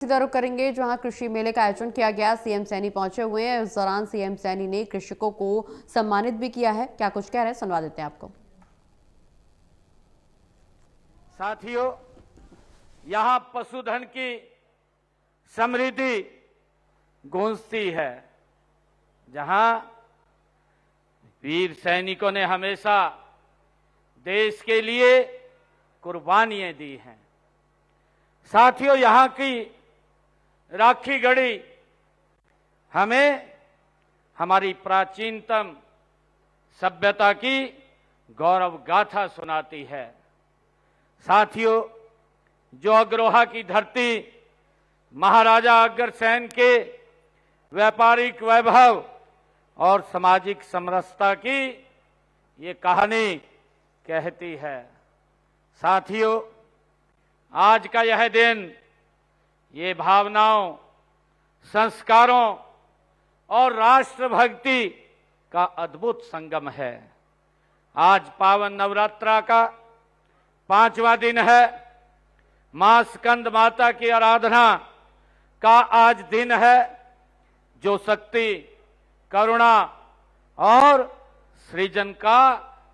सीधा रुख करेंगे जहां कृषि मेले का आयोजन किया गया। सीएम सैनी पहुंचे हुए हैं। इस दौरान सीएम सैनी ने कृषकों को सम्मानित भी किया है। क्या कुछ कह रहे हैं, सुनवा देते हैं आपको। साथियों, यहां पशुधन की समृद्धि गूंजती है, जहां वीर सैनिकों ने हमेशा देश के लिए कुर्बानियां दी हैं। साथियों, यहां की राखी गढ़ी हमें हमारी प्राचीनतम सभ्यता की गौरव गाथा सुनाती है। साथियों, जो अग्रोहा की धरती महाराजा अग्रसेन के व्यापारिक वैभव और सामाजिक समरसता की ये कहानी कहती है। साथियों, आज का यह दिन ये भावनाओं, संस्कारों और राष्ट्रभक्ति का अद्भुत संगम है। आज पावन नवरात्रा का 5वां दिन है। मां स्कंद माता की आराधना का आज दिन है, जो शक्ति, करुणा और सृजन का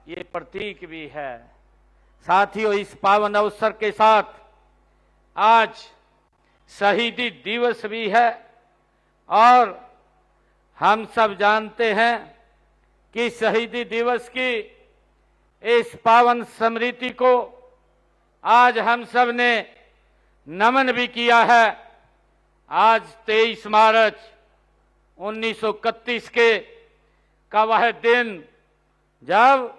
ये प्रतीक भी है। साथियों, इस पावन अवसर के साथ आज शहीदी दिवस भी है और हम सब जानते हैं कि शहीदी दिवस की इस पावन स्मृति को आज हम सब ने नमन भी किया है। आज 23 मार्च 1931 का वह दिन जब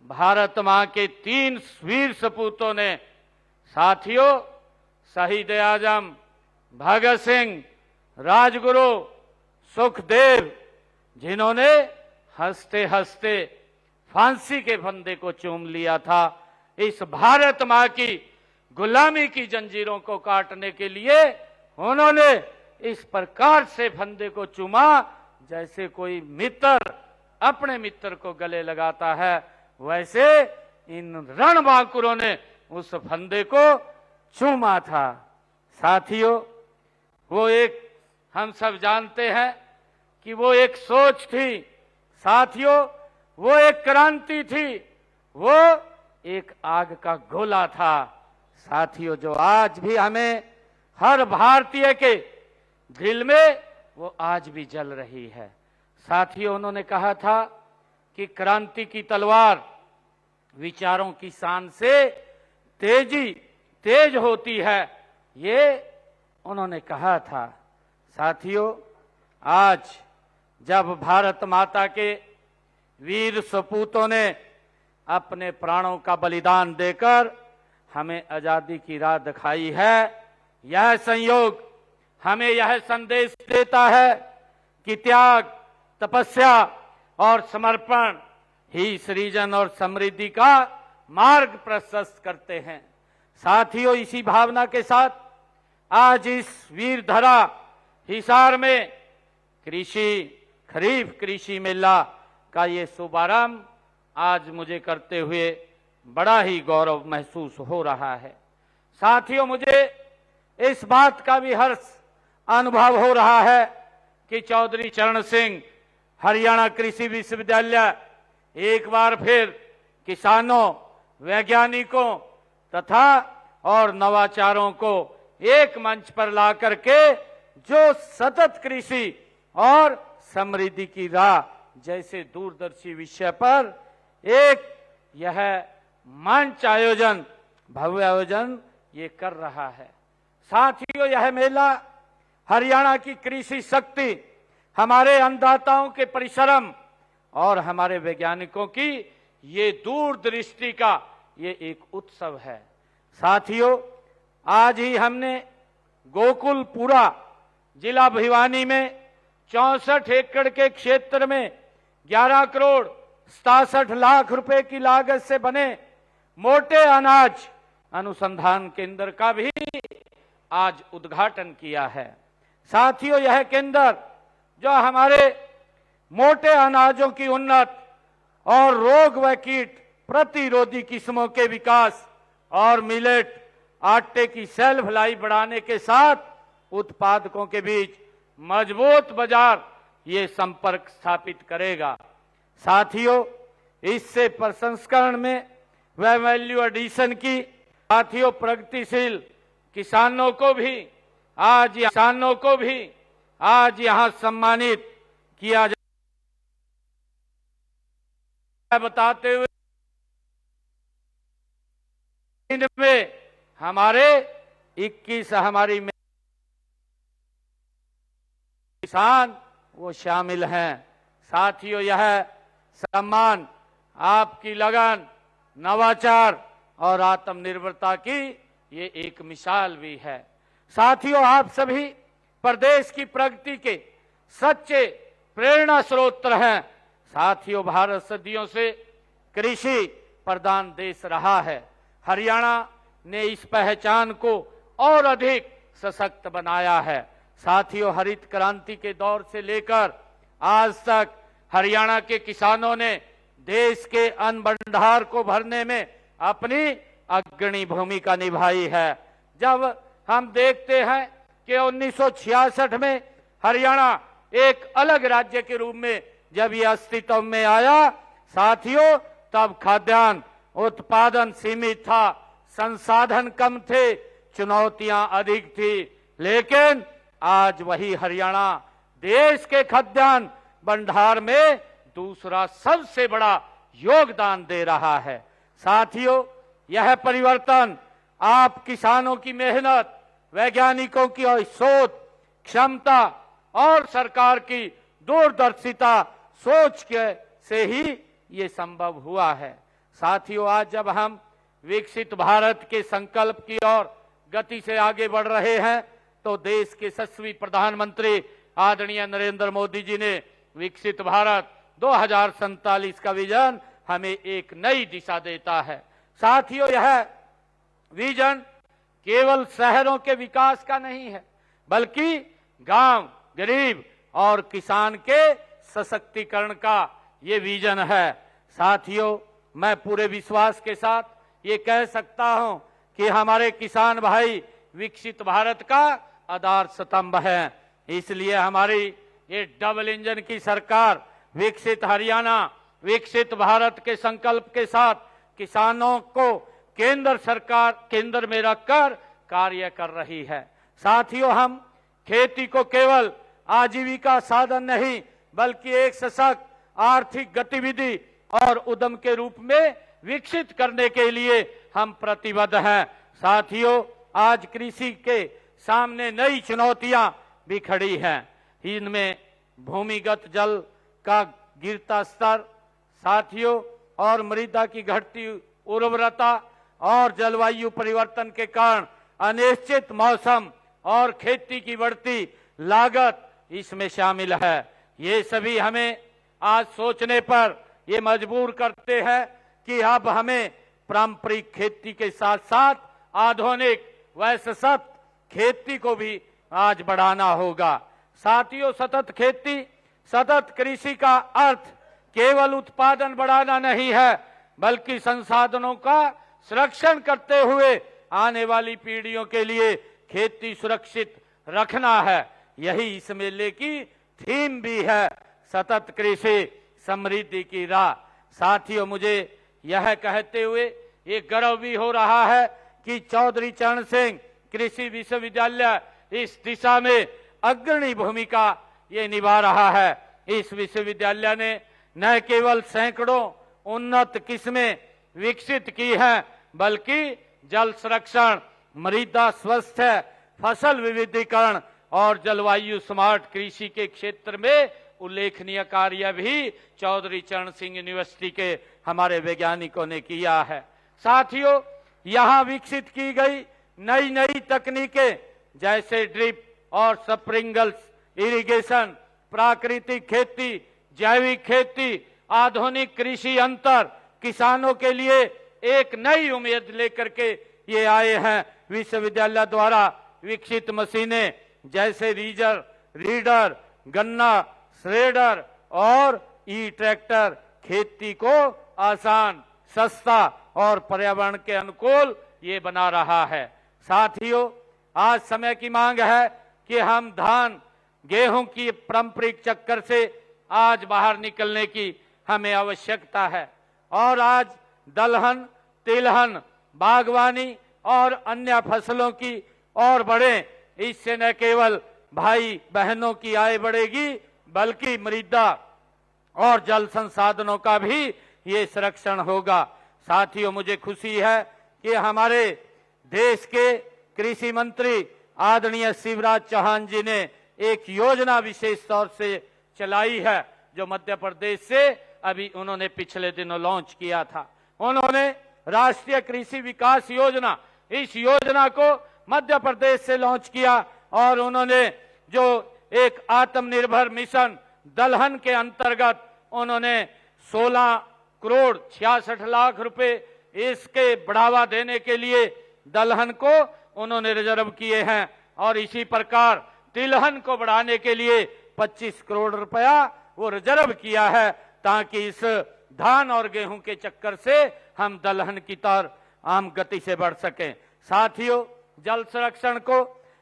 भारत मां के 3 वीर सपूतों ने, साथियों, शहीद आजम भगत सिंह, राजगुरु सुखदेव, जिन्होंने हंसते हंसते फांसी के फंदे को चूम लिया था, इस भारत मां की गुलामी की जंजीरों को काटने के लिए उन्होंने इस प्रकार से फंदे को चूमा जैसे कोई मित्र अपने मित्र को गले लगाता है। वैसे इन रणबांकुरों ने उस फंदे को चूमा था। साथियों, वो एक, हम सब जानते हैं कि वो एक सोच थी। साथियों, वो एक क्रांति थी, वो एक आग का गोला था। साथियों, जो आज भी हमें हर भारतीय के दिल में वो आज भी जल रही है। साथियों, उन्होंने कहा था कि क्रांति की तलवार विचारों की शान से तेज होती है, ये उन्होंने कहा था। साथियों, आज जब भारत माता के वीर सपूतों ने अपने प्राणों का बलिदान देकर हमें आजादी की राह दिखाई है, यह संयोग हमें यह संदेश देता है कि त्याग, तपस्या और समर्पण ही सृजन और समृद्धि का मार्ग प्रशस्त करते हैं। साथियों, इसी भावना के साथ आज इस वीर धरा हिसार में खरीफ कृषि मेला का ये शुभारंभ आज मुझे करते हुए बड़ा ही गौरव महसूस हो रहा है। साथियों, मुझे इस बात का भी हर्ष अनुभव हो रहा है कि चौधरी चरण सिंह हरियाणा कृषि विश्वविद्यालय एक बार फिर किसानों, वैज्ञानिकों तथा और नवाचारों को एक मंच पर ला करके जो सतत कृषि और समृद्धि की राह जैसे दूरदर्शी विषय पर एक यह मंच आयोजन, भव्य आयोजन ये कर रहा है। साथियों, यह मेला हरियाणा की कृषि शक्ति, हमारे अन्नदाताओं के परिश्रम और हमारे वैज्ञानिकों की ये दूरदृष्टि का ये एक उत्सव है। साथियों, आज ही हमने गोकुलपुरा जिला भिवानी में 64 एकड़ के क्षेत्र में 11 करोड़ 67 लाख रुपए की लागत से बने मोटे अनाज अनुसंधान केंद्र का भी आज उद्घाटन किया है। साथियों, यह केंद्र जो हमारे मोटे अनाजों की उन्नत और रोग व कीट प्रतिरोधी किस्मों के विकास और मिलेट आटे की सेल्फ लाइफ बढ़ाने के साथ उत्पादकों के बीच मजबूत बाजार ये संपर्क स्थापित करेगा। साथियों, इससे प्रसंस्करण में व वैल्यू एडिशन की साथियों प्रगतिशील किसानों को भी आज यहां सम्मानित किया जाए। बताते हुए इनमें हमारे 21 हमारी किसान वो शामिल हैं। साथियों, यह सम्मान आपकी लगन, नवाचार और आत्मनिर्भरता की ये एक मिसाल भी है। साथियों, आप सभी प्रदेश की प्रगति के सच्चे प्रेरणा स्रोत हैं। साथियों, भारत सदियों से कृषि प्रधान देश रहा है। हरियाणा ने इस पहचान को और अधिक सशक्त बनाया है। साथियों, हरित क्रांति के दौर से लेकर आज तक हरियाणा के किसानों ने देश के अन्न भंडार को भरने में अपनी अग्रणी भूमिका निभाई है। जब हम देखते हैं कि 1966 में हरियाणा एक अलग राज्य के रूप में जब यह अस्तित्व में आया, साथियों, तब खाद्यान्न उत्पादन सीमित था, संसाधन कम थे, चुनौतियां अधिक थी। लेकिन आज वही हरियाणा देश के खाद्यान्न भंडार में दूसरा सबसे बड़ा योगदान दे रहा है। साथियों, यह परिवर्तन आप किसानों की मेहनत, वैज्ञानिकों की शोध क्षमता और सरकार की दूरदर्शिता सोच के से ही ये संभव हुआ है। साथियों, आज जब हम विकसित भारत के संकल्प की ओर गति से आगे बढ़ रहे हैं, तो देश के यशस्वी प्रधानमंत्री आदरणीय नरेंद्र मोदी जी ने विकसित भारत 2047 का विजन हमें एक नई दिशा देता है। साथियों, यह विजन केवल शहरों के विकास का नहीं है, बल्कि गांव, गरीब और किसान के सशक्तिकरण का ये विजन है। साथियों, मैं पूरे विश्वास के साथ ये कह सकता हूं कि हमारे किसान भाई विकसित भारत का आधार स्तंभ है। इसलिए हमारी ये डबल इंजन की सरकार विकसित हरियाणा, विकसित भारत के संकल्प के साथ किसानों को केंद्र में रखकर कार्य कर रही है। साथियों, हम खेती को केवल आजीविका साधन नहीं, बल्कि एक सशक्त आर्थिक गतिविधि और उद्यम के रूप में विकसित करने के लिए हम प्रतिबद्ध हैं। साथियों, आज कृषि के सामने नई चुनौतियां भी खड़ी हैं। इनमें भूमिगत जल का गिरता स्तर, साथियों, और मृदा की घटती उर्वरता और जलवायु परिवर्तन के कारण अनिश्चित मौसम और खेती की बढ़ती लागत इसमें शामिल है। ये सभी हमें आज सोचने पर ये मजबूर करते हैं कि अब हमें पारंपरिक खेती के साथ साथ आधुनिक व सशक्त खेती को भी आज बढ़ाना होगा। साथियों, सतत कृषि का अर्थ केवल उत्पादन बढ़ाना नहीं है, बल्कि संसाधनों का संरक्षण करते हुए आने वाली पीढ़ियों के लिए खेती सुरक्षित रखना है। यही इस मेले की थीम भी है, सतत कृषि समृद्धि की राह। साथियों, मुझे यह कहते हुए ये गर्व भी हो रहा है कि चौधरी चरण सिंह कृषि विश्वविद्यालय इस दिशा में अग्रणी भूमिका ये निभा रहा है। इस विश्वविद्यालय ने न केवल सैकड़ों उन्नत किस्में विकसित की हैं, बल्कि जल संरक्षण, मृदा स्वास्थ्य, फसल विविधीकरण और जलवायु स्मार्ट कृषि के क्षेत्र में उल्लेखनीय कार्य भी चौधरी चरण सिंह यूनिवर्सिटी के हमारे वैज्ञानिकों ने किया है। साथियों, यहाँ विकसित की गई नई नई तकनीकें जैसे ड्रिप और स्प्रिंकलर्स इरिगेशन, प्राकृतिक खेती, जैविक खेती, आधुनिक कृषि यंत्र किसानों के लिए एक नई उम्मीद लेकर के ये आए हैं। विश्वविद्यालय द्वारा विकसित मशीनें जैसे रीडर, गन्ना श्रेडर और ई ट्रैक्टर खेती को आसान, सस्ता और पर्यावरण के अनुकूल ये बना रहा है। साथियों, आज समय की मांग है कि हम धान गेहूं की पारंपरिक चक्कर से आज बाहर निकलने की हमें आवश्यकता है और आज दलहन, तिलहन, बागवानी और अन्य फसलों की और बढ़े। इससे न केवल भाई बहनों की आय बढ़ेगी बल्कि मृदा और जल संसाधनों का भी ये संरक्षण होगा। साथियों, मुझे खुशी है कि हमारे देश के कृषि मंत्री आदरणीय शिवराज चौहान जी ने एक योजना विशेष तौर से चलाई है जो मध्य प्रदेश से अभी उन्होंने पिछले दिनों लॉन्च किया था। उन्होंने राष्ट्रीय कृषि विकास योजना, इस योजना को मध्य प्रदेश से लॉन्च किया और उन्होंने जो एक आत्मनिर्भर मिशन दलहन के अंतर्गत उन्होंने 16 करोड़ 66 लाख रुपए इसके बढ़ावा देने के लिए दलहन को उन्होंने रिजर्व किए हैं और इसी प्रकार तिलहन को बढ़ाने के लिए 25 करोड़ रुपया वो रिजर्व किया है ताकि इस धान और गेहूं के चक्कर से हम दलहन की तरफ आम गति से बढ़ सकें। साथियों, जल संरक्षण को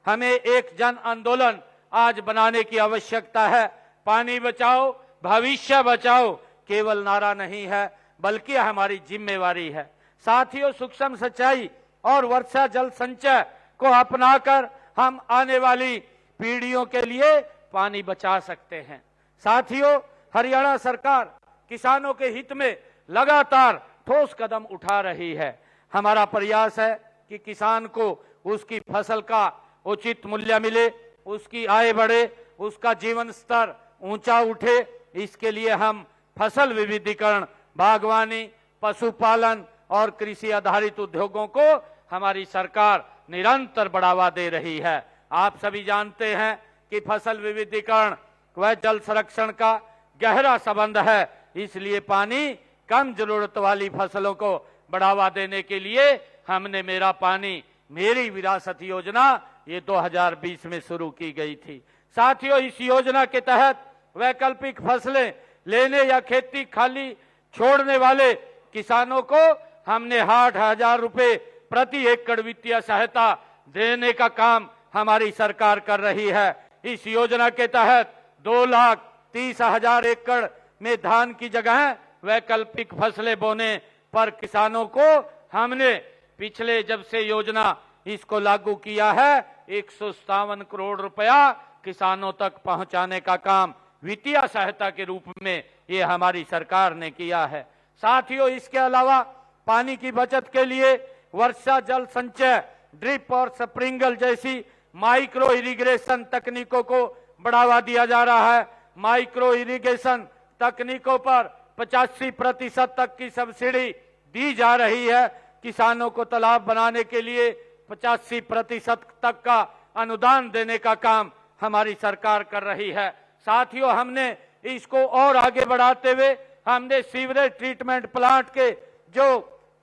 हमें एक जन आंदोलन आज बनाने की आवश्यकता है। पानी बचाओ, भविष्य बचाओ केवल नारा नहीं है बल्कि हमारी जिम्मेवारी है। साथियों, सूक्ष्म सिंचाई और वर्षा जल संचय को अपनाकर हम आने वाली पीढ़ियों के लिए पानी बचा सकते हैं। साथियों, हरियाणा सरकार किसानों के हित में लगातार ठोस कदम उठा रही है। हमारा प्रयास है कि किसान को उसकी फसल का उचित मूल्य मिले, उसकी आय बढ़े, उसका जीवन स्तर ऊंचा उठे। इसके लिए हम फसल विविधीकरण, बागवानी, पशुपालन और कृषि आधारित उद्योगों को हमारी सरकार निरंतर बढ़ावा दे रही है। आप सभी जानते हैं कि फसल विविधीकरण व जल संरक्षण का गहरा संबंध है, इसलिए पानी कम जरूरत वाली फसलों को बढ़ावा देने के लिए हमने मेरा पानी मेरी विरासत योजना ये 2020 में शुरू की गई थी। साथियों, इस योजना के तहत वैकल्पिक फसलें लेने या खेती खाली छोड़ने वाले किसानों को हमने 8,000 रुपए प्रति एकड़ वित्तीय सहायता देने का काम हमारी सरकार कर रही है। इस योजना के तहत 2,30,000 एकड़ में धान की जगह वैकल्पिक फसलें बोने पर किसानों को हमने पिछले जब से योजना इसको लागू किया है 157 करोड़ रुपया किसानों तक पहुंचाने का काम वित्तीय सहायता के रूप में ये हमारी सरकार ने किया है। साथियों, इसके अलावा पानी की बचत के लिए वर्षा जल संचय, ड्रिप और स्प्रिंकल जैसी माइक्रो इरिगेशन तकनीकों को बढ़ावा दिया जा रहा है। माइक्रो इरिगेशन तकनीकों पर 85% तक की सब्सिडी दी जा रही है। किसानों को तालाब बनाने के लिए 85% तक का अनुदान देने का काम हमारी सरकार कर रही है। साथियों, हमने इसको और आगे बढ़ाते हुए हमने सीवरेज ट्रीटमेंट प्लांट के जो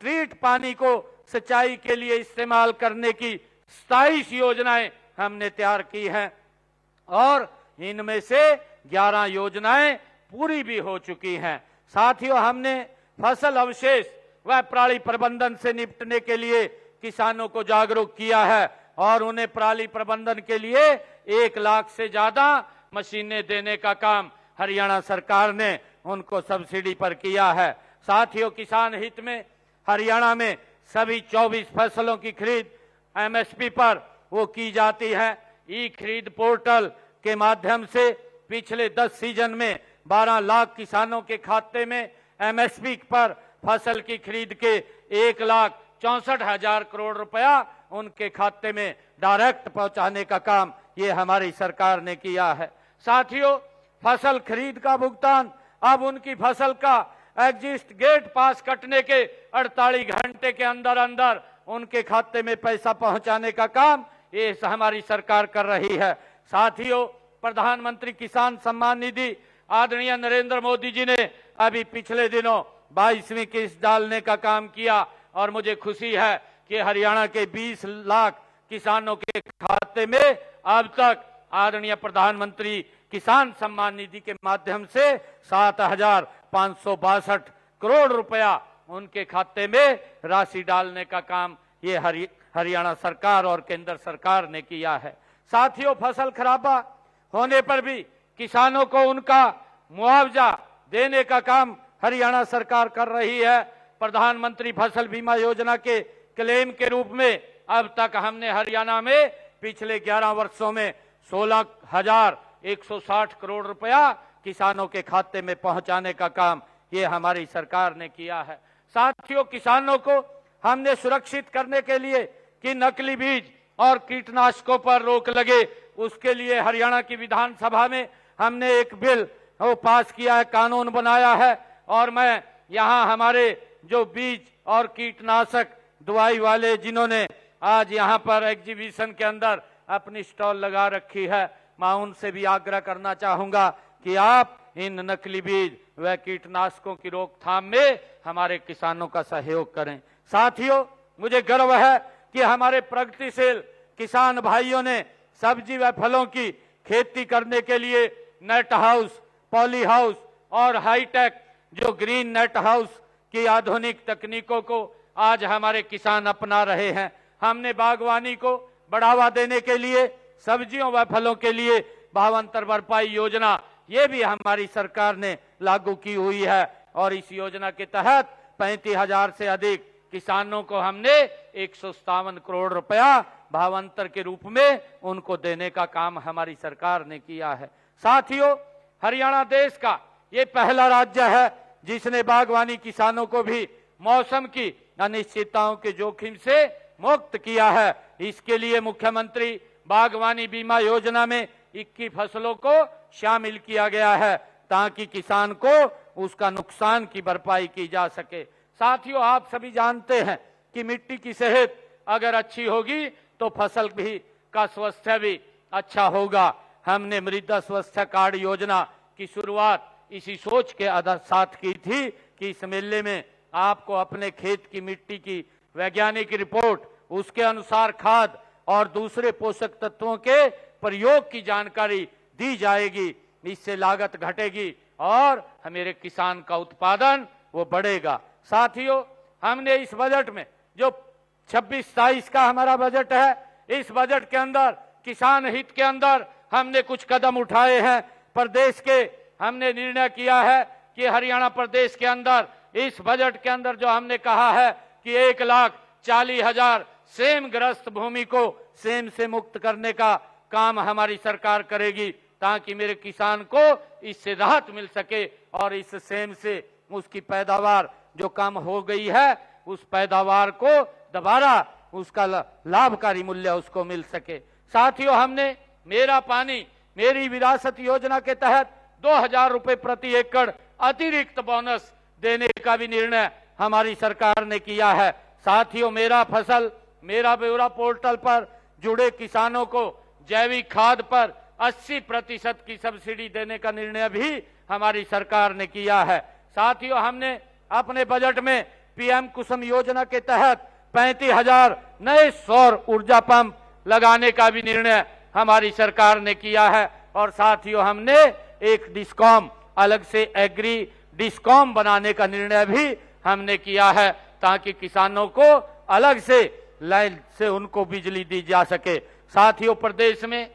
ट्रीट पानी को सिंचाई के लिए इस्तेमाल करने की 27 योजनाएं हमने तैयार की हैं और इनमें से 11 योजनाएं पूरी भी हो चुकी हैं। साथियों, हमने फसल अवशेष व पराली प्रबंधन से निपटने के लिए किसानों को जागरूक किया है और उन्हें पराली प्रबंधन के लिए 1 लाख से ज्यादा मशीनें देने का काम हरियाणा सरकार ने उनको सब्सिडी पर किया है। साथियों, किसान हित में हरियाणा में सभी 24 फसलों की खरीद एमएसपी पर वो की जाती है। ई खरीद पोर्टल के माध्यम से पिछले 10 सीजन में 12 लाख किसानों के खाते में एमएसपी पर फसल की खरीद के 1,64,000 करोड़ रुपया उनके खाते में डायरेक्ट पहुंचाने का काम ये हमारी सरकार ने किया है। साथियों, फसल खरीद का भुगतान अब उनकी फसल का एग्जिस्ट गेट पास कटने के 48 घंटे के अंदर अंदर उनके खाते में पैसा पहुंचाने का काम ये हमारी सरकार कर रही है। साथियों, प्रधानमंत्री किसान सम्मान निधि आदरणीय नरेंद्र मोदी जी ने अभी पिछले दिनों 22वीं किस्त डालने का काम किया और मुझे खुशी है कि हरियाणा के 20 लाख किसानों के खाते में अब तक आदरणीय प्रधानमंत्री किसान सम्मान निधि के माध्यम से 7,562 करोड़ रुपया उनके खाते में राशि डालने का काम ये हरियाणा सरकार और केंद्र सरकार ने किया है। साथियों, फसल खराबा होने पर भी किसानों को उनका मुआवजा देने का काम हरियाणा सरकार कर रही है। प्रधानमंत्री फसल बीमा योजना के क्लेम के रूप में अब तक हमने हरियाणा में पिछले 11 वर्षों में 16,160 करोड़ रुपया किसानों के खाते में पहुंचाने का काम ये हमारी सरकार ने किया है। साथियों, किसानों को हमने सुरक्षित करने के लिए कि नकली बीज और कीटनाशकों पर रोक लगे, उसके लिए हरियाणा की विधानसभा में हमने एक बिल पास किया है, कानून बनाया है। और मैं यहाँ हमारे जो बीज और कीटनाशक दवाई वाले जिन्होंने आज यहाँ पर एग्जीबिशन के अंदर अपनी स्टॉल लगा रखी है, मैं उनसे भी आग्रह करना चाहूंगा कि आप इन नकली बीज व कीटनाशकों की रोकथाम में हमारे किसानों का सहयोग करें। साथियों, मुझे गर्व है कि हमारे प्रगतिशील किसान भाइयों ने सब्जी व फलों की खेती करने के लिए नेट हाउस, पॉली हाउस और हाईटेक जो ग्रीन नेट हाउस की आधुनिक तकनीकों को आज हमारे किसान अपना रहे हैं। हमने बागवानी को बढ़ावा देने के लिए सब्जियों व फलों के लिए भावांतर भरपाई योजना ये भी हमारी सरकार ने लागू की हुई है और इस योजना के तहत 35,000 से अधिक किसानों को हमने 157 करोड़ रुपया भावांतर के रूप में उनको देने का काम हमारी सरकार ने किया है। साथियों, हरियाणा देश का ये पहला राज्य है जिसने बागवानी किसानों को भी मौसम की अनिश्चितताओं के जोखिम से मुक्त किया है। इसके लिए मुख्यमंत्री बागवानी बीमा योजना में 21 फसलों को शामिल किया गया है ताकि किसान को उसका नुकसान की भरपाई की जा सके। साथियों, आप सभी जानते हैं कि मिट्टी की सेहत अगर अच्छी होगी तो फसल भी का स्वास्थ्य भी अच्छा होगा। हमने मृदा स्वास्थ्य कार्ड योजना की शुरुआत इसी सोच के साथ की थी कि इस मेले में आपको अपने खेत की मिट्टी की वैज्ञानिक रिपोर्ट, उसके अनुसार खाद और दूसरे पोषक तत्वों के प्रयोग की जानकारी दी जाएगी। इससे लागत घटेगी और हमारे किसान का उत्पादन वो बढ़ेगा। साथियों, हमने इस बजट में जो 26-27 का हमारा बजट है, इस बजट के अंदर किसान हित के अंदर हमने कुछ कदम उठाए हैं। प्रदेश के हमने निर्णय किया है कि हरियाणा प्रदेश के अंदर इस बजट के अंदर जो हमने कहा है कि 1,40,000 सेम ग्रस्त भूमि को सेम से मुक्त करने का काम हमारी सरकार करेगी ताकि मेरे किसान को इससे राहत मिल सके और इस सेम से उसकी पैदावार जो कम हो गई है उस पैदावार को दोबारा उसका लाभकारी मूल्य उसको मिल सके। साथियों, हमने मेरा पानी मेरी विरासत योजना के तहत 2,000 रुपए प्रति एकड़ अतिरिक्त बोनस देने का भी निर्णय हमारी सरकार ने किया है। साथियों, मेरा फसल मेरा ब्यौरा पोर्टल पर जुड़े किसानों को जैविक खाद पर 80% की सब्सिडी देने का निर्णय भी हमारी सरकार ने किया है। साथियों, हमने अपने बजट में पीएम कुसुम योजना के तहत 35,000 नए सौर ऊर्जा पंप लगाने का भी निर्णय हमारी सरकार ने किया है। और साथियों, हमने एक डिस्कॉम अलग से एग्री डिस्कॉम बनाने का निर्णय भी हमने किया है ताकि किसानों को अलग से लाइन से उनको बिजली दी जा सके। साथियों, प्रदेश में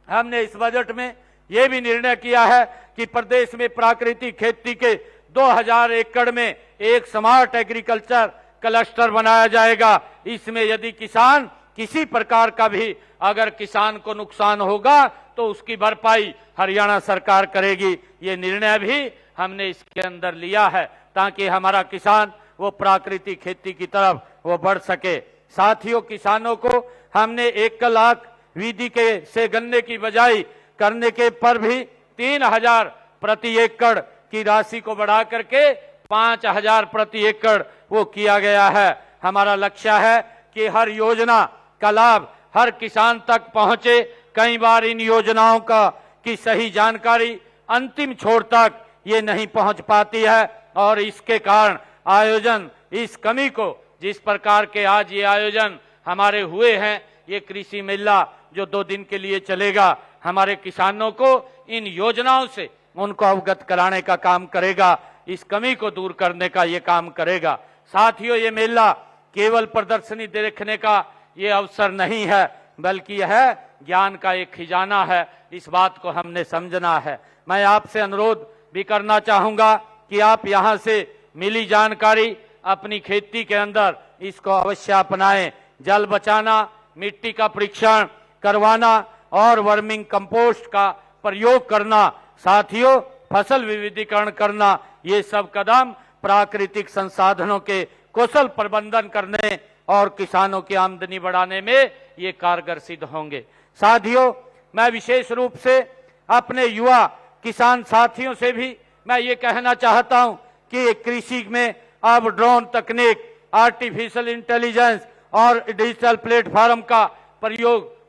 हमने इस बजट में यह भी निर्णय किया है कि प्रदेश में प्राकृतिक खेती के 2,000 एकड़ में एक स्मार्ट एग्रीकल्चर क्लस्टर बनाया जाएगा। इसमें यदि किसान किसी प्रकार का भी अगर किसान को नुकसान होगा तो उसकी भरपाई हरियाणा सरकार करेगी। ये निर्णय भी हमने इसके अंदर लिया है ताकि हमारा किसान वो प्राकृतिक खेती की तरफ वो बढ़ सके। साथियों, किसानों को हमने 1 लाख विधि के से गन्ने की बजाई करने के पर भी 3,000 प्रति एकड़ की राशि को बढ़ा करके 5,000 प्रति एकड़ वो किया गया है। हमारा लक्ष्य है कि हर योजना का लाभ हर किसान तक पहुंचे। कई बार इन योजनाओं का की सही जानकारी अंतिम छोर तक ये नहीं पहुंच पाती है और इसके कारण आयोजन इस कमी को जिस प्रकार के आज ये आयोजन हमारे हुए हैं, ये कृषि मेला जो 2 दिन के लिए चलेगा, हमारे किसानों को इन योजनाओं से उनको अवगत कराने का काम करेगा, इस कमी को दूर करने का ये काम करेगा। साथियों, ये मेला केवल प्रदर्शनी देखने का ये अवसर नहीं है, बल्कि यह ज्ञान का एक खजाना है, इस बात को हमने समझना है। मैं आपसे अनुरोध भी करना चाहूंगा कि आप यहां से मिली जानकारी अपनी खेती के अंदर इसको अवश्य अपनाएं। जल बचाना, मिट्टी का परीक्षण करवाना और वर्मिंग कंपोस्ट का प्रयोग करना, साथियों फसल विविधीकरण करना, ये सब कदम प्राकृतिक संसाधनों के कुशल प्रबंधन करने और किसानों की आमदनी बढ़ाने में ये कारगर सिद्ध होंगे। साथियों, मैं विशेष रूप से अपने युवा किसान साथियों से भी मैं ये कहना चाहता हूं कि कृषि में अब ड्रोन तकनीक, आर्टिफिशियल इंटेलिजेंस और डिजिटल प्लेटफॉर्म का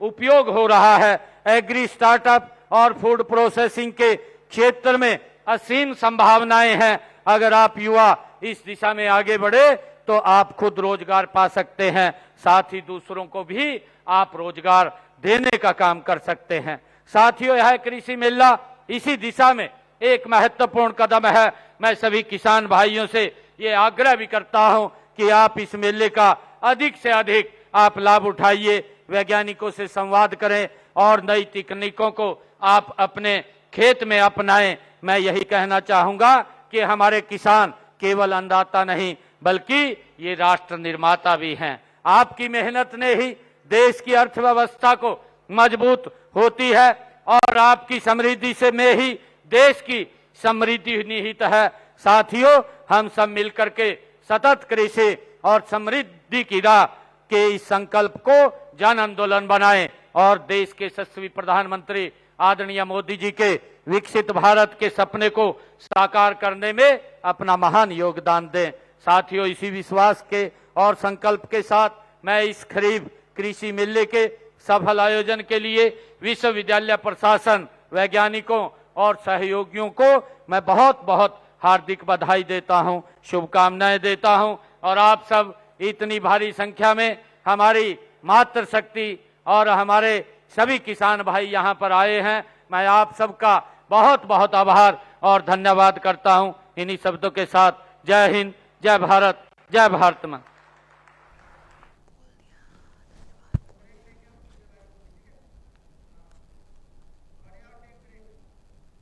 उपयोग हो रहा है। एग्री स्टार्टअप और फूड प्रोसेसिंग के क्षेत्र में असीम संभावनाएं हैं। अगर आप युवा इस दिशा में आगे बढ़े तो आप खुद रोजगार पा सकते हैं, साथ ही दूसरों को भी आप रोजगार देने का काम कर सकते हैं। साथियों, यह कृषि मेला इसी दिशा में एक महत्वपूर्ण कदम है। मैं सभी किसान भाइयों से ये आग्रह भी करता हूं कि आप इस मेले का अधिक से अधिक आप लाभ उठाइए, वैज्ञानिकों से संवाद करें और नई तकनीकों को आप अपने खेत में अपनाएं। मैं यही कहना चाहूंगा कि हमारे किसान केवल अन्नदाता नहीं बल्कि ये राष्ट्र निर्माता भी हैं। आपकी मेहनत ने ही देश की अर्थव्यवस्था को मजबूत होती है और आपकी समृद्धि से में ही देश की समृद्धि निहित है। साथियों, हम सब मिलकर के सतत कृषि और समृद्धि की राह के इस संकल्प को जन आंदोलन बनाएं और देश के यशस्वी प्रधानमंत्री आदरणीय मोदी जी के विकसित भारत के सपने को साकार करने में अपना महान योगदान दें। साथियों, इसी विश्वास के और संकल्प के साथ मैं इस खरीफ कृषि मेले के सफल आयोजन के लिए विश्वविद्यालय प्रशासन, वैज्ञानिकों और सहयोगियों को मैं बहुत बहुत हार्दिक बधाई देता हूं, शुभकामनाएं देता हूं। और आप सब इतनी भारी संख्या में हमारी मातृशक्ति और हमारे सभी किसान भाई यहां पर आए हैं, मैं आप सबका बहुत बहुत आभार और धन्यवाद करता हूं। इन्हीं शब्दों के साथ जय हिंद, जय भारत, जय भारत मां।